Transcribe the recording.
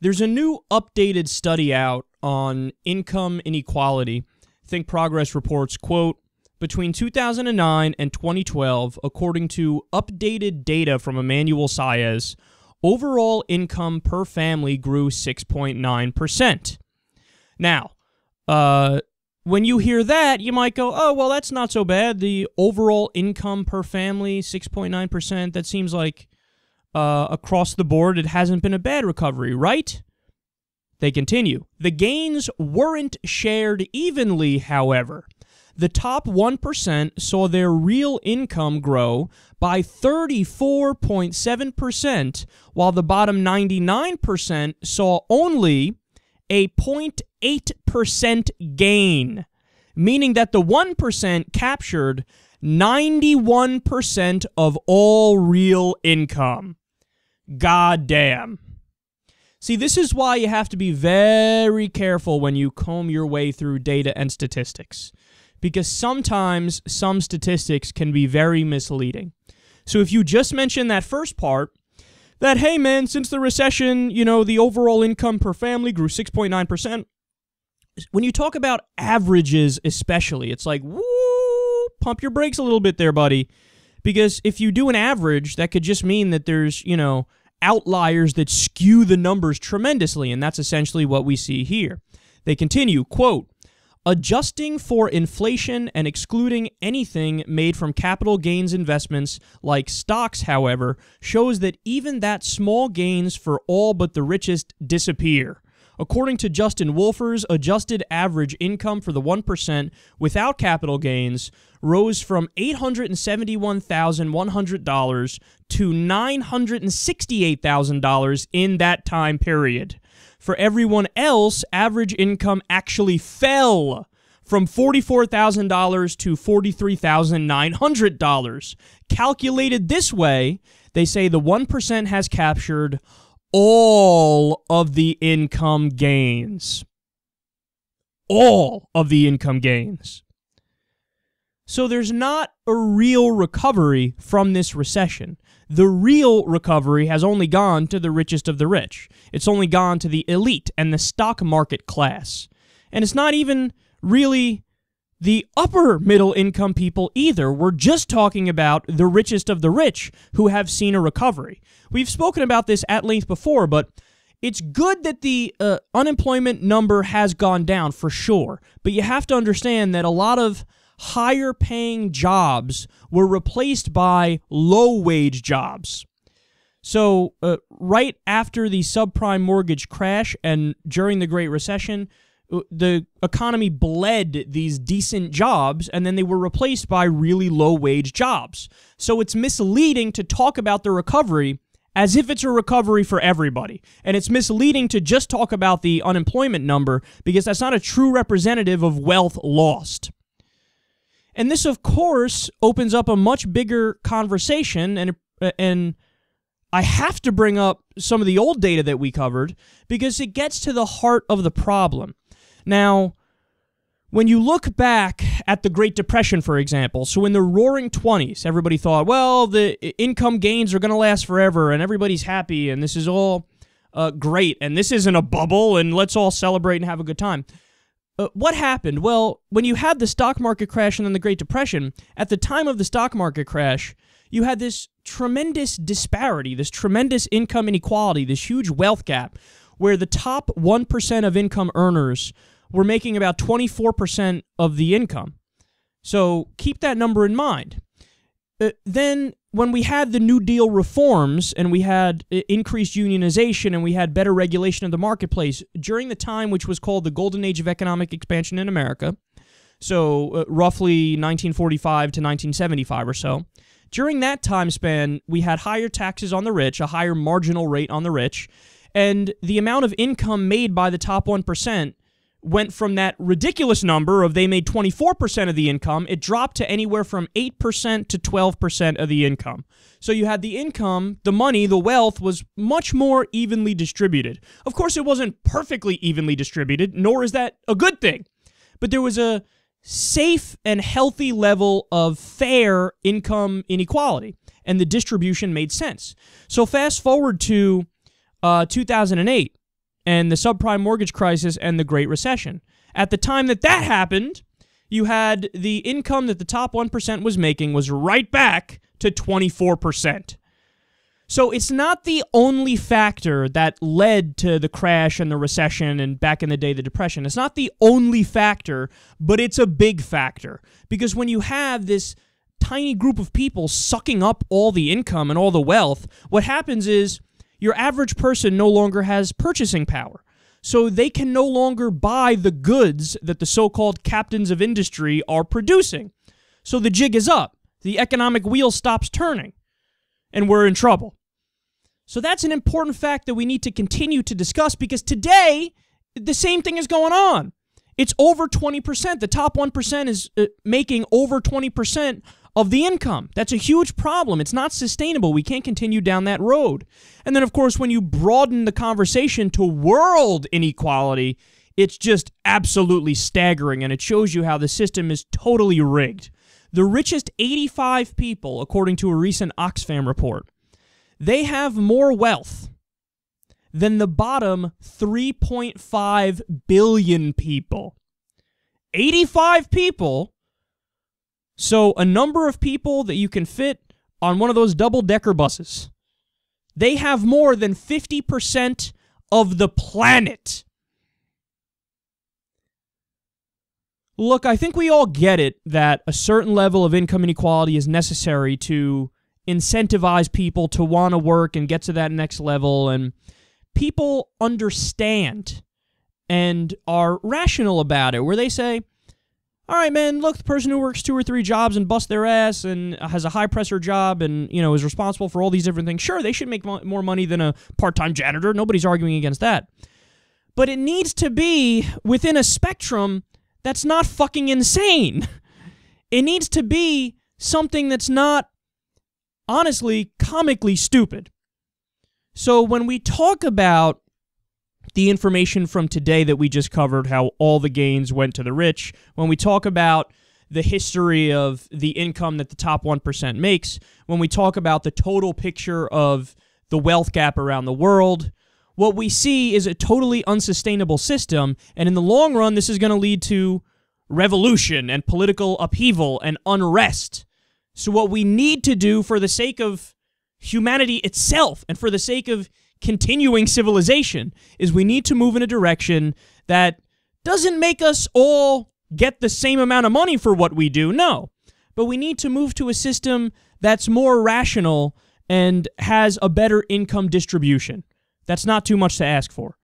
There's a new updated study out on income inequality. Think Progress reports, quote, between 2009 and 2012, according to updated data from Emmanuel Saez, overall income per family grew 6.9%. Now, when you hear that, you might go, oh, well, that's not so bad. The overall income per family, 6.9%, that seems like across the board, it hasn't been a bad recovery, right? They continue. The gains weren't shared evenly, however. The top 1% saw their real income grow by 34.7%, while the bottom 99% saw only a 0.8% gain, meaning that the 1% captured 91% of all real income. God damn. See, this is why you have to be very careful when you comb your way through data and statistics, because sometimes some statistics can be very misleading. So if you just mention that first part, that, hey man, since the recession, the overall income per family grew 6.9%, when you talk about averages especially, it's like, woo, pump your brakes a little bit there, buddy. Because if you do an average, that could just mean that there's, outliers that skew the numbers tremendously, and that's essentially what we see here. They continue, quote, adjusting for inflation and excluding anything made from capital gains investments like stocks, however, shows that even that small gains for all but the richest disappear. According to Justin Wolfer's, adjusted average income for the 1% without capital gains rose from $871,100 to $968,000 in that time period. For everyone else, average income actually fell from $44,000 to $43,900. Calculated this way, they say the 1% has captured all of the income gains. All of the income gains. So there's not a real recovery from this recession. The real recovery has only gone to the richest of the rich. It's only gone to the elite and the stock market class. And it's not even really the upper middle income people either. We're just talking about the richest of the rich who have seen a recovery. We've spoken about this at length before, but it's good that the unemployment number has gone down for sure. But you have to understand that a lot of higher paying jobs were replaced by low-wage jobs. So right after the subprime mortgage crash and during the Great Recession, the economy bled these decent jobs, and then they were replaced by really low-wage jobs. So it's misleading to talk about the recovery as if it's a recovery for everybody. And it's misleading to just talk about the unemployment number because that's not a true representative of wealth lost. And this, of course, opens up a much bigger conversation, and I have to bring up some of the old data that we covered because it gets to the heart of the problem. Now, when you look back at the Great Depression, for example, so in the Roaring 20s, everybody thought, well, the income gains are going to last forever, and everybody's happy, and this is all great, and this isn't a bubble, and let's all celebrate and have a good time. What happened? Well, when you had the stock market crash and then the Great Depression, at the time of the stock market crash, you had this tremendous disparity, this tremendous income inequality, this huge wealth gap, where the top 1% of income earners were making about 24% of the income. So keep that number in mind. Then when we had the New Deal reforms and we had increased unionization and we had better regulation of the marketplace during the time which was called the Golden Age of Economic Expansion in America, so roughly 1945 to 1975 or so, during that time span, we had higher taxes on the rich, a higher marginal rate on the rich, and the amount of income made by the top 1% went from that ridiculous number of they made 24% of the income, it dropped to anywhere from 8% to 12% of the income. So you had the income, the money, the wealth was much more evenly distributed. Of course, it wasn't perfectly evenly distributed, nor is that a good thing. But there was a safe and healthy level of fair income inequality, and the distribution made sense. So fast forward to 2008, and the subprime mortgage crisis and the Great Recession. At the time that happened, you had the income that the top 1% was making was right back to 24%. So it's not the only factor that led to the crash and the recession and back in the day the depression. It's not the only factor, but it's a big factor. Because when you have this tiny group of people sucking up all the income and all the wealth, what happens is your average person no longer has purchasing power. So they can no longer buy the goods that the so-called captains of industry are producing. So the jig is up. The economic wheel stops turning, and we're in trouble. So that's an important fact that we need to continue to discuss, because today, the same thing is going on. It's over 20%. The top 1% is making over 20% of the income. That's a huge problem. It's not sustainable. We can't continue down that road. And then, of course, when you broaden the conversation to world inequality, it's just absolutely staggering, and it shows you how the system is totally rigged. The richest 85 people, according to a recent Oxfam report, they have more wealth than the bottom 3.5 billion people. 85 people. So a number of people that you can fit on one of those double-decker buses. They have more than 50% of the planet. Look, I think we all get it that a certain level of income inequality is necessary to incentivize people to want to work and get to that next level, and people understand and are rational about it, where they say, all right, man, look, the person who works 2 or 3 jobs and busts their ass and has a high-pressure job and, you know, is responsible for all these different things, sure, they should make more money than a part-time janitor. Nobody's arguing against that. But it needs to be within a spectrum that's not fucking insane. It needs to be something that's not, honestly, comically stupid. So when we talk about the information from today that we just covered, how all the gains went to the rich, when we talk about the history of the income that the top 1% makes, when we talk about the total picture of the wealth gap around the world, what we see is a totally unsustainable system, and in the long run, this is going to lead to revolution and political upheaval and unrest. So what we need to do for the sake of humanity itself and for the sake of continuing civilization is we need to move in a direction that doesn't make us all get the same amount of money for what we do, no. But we need to move to a system that's more rational and has a better income distribution. That's not too much to ask for.